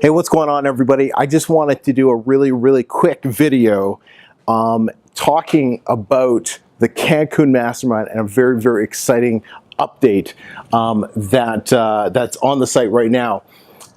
Hey, what's going on, everybody? I just wanted to do a really quick video talking about the Cancun Mastermind and a very exciting update that's on the site right now.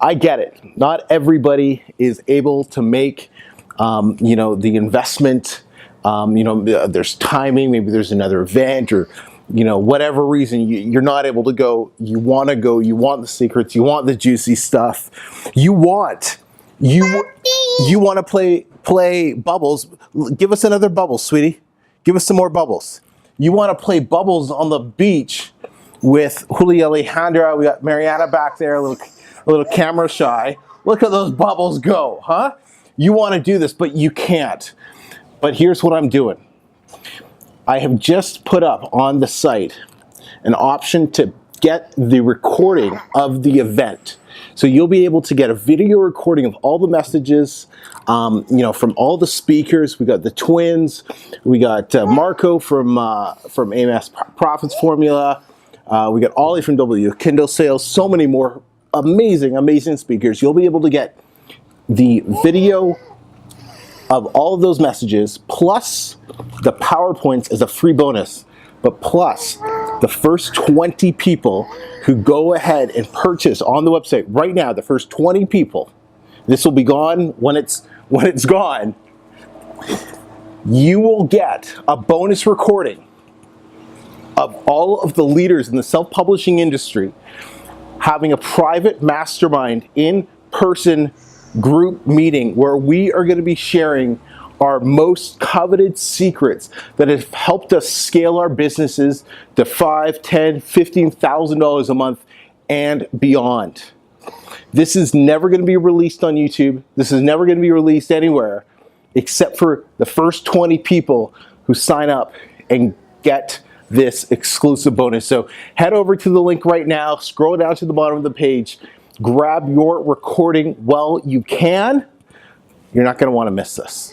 I get it. Not everybody is able to make the investment. There's timing, maybe there's another event, or whatever reason you're not able to go. You want to go, you want the secrets, you want the juicy stuff, you want to play bubbles. Give us another bubble, sweetie. Give us some more bubbles. You want to play bubbles on the beach with Julia Alejandra. We got Mariana back there, a little camera shy. Look at those bubbles go, huh? You want to do this, but you can't. But here's what I'm doing. I have just put up on the site an option to get the recording of the event. So you'll be able to get a video recording of all the messages, from all the speakers. We got the twins, we got Marco from AMS Profits Formula, we got Ollie from W Kindle Sales, so many more amazing speakers. You'll be able to get the video of all of those messages, plus the PowerPoints as a free bonus, but plus the first 20 people who go ahead and purchase on the website right now, the first 20 people, this will be gone when it's gone, you will get a bonus recording of all of the leaders in the self-publishing industry having a private mastermind in-person group meeting where we are going to be sharing our most coveted secrets that have helped us scale our businesses to $5,000, $10,000, $15,000 a month and beyond. This is never going to be released on YouTube. This is never going to be released anywhere except for the first 20 people who sign up and get this exclusive bonus. So head over to the link right now, scroll down to the bottom of the page, grab your recording while you can. You're not going to want to miss this.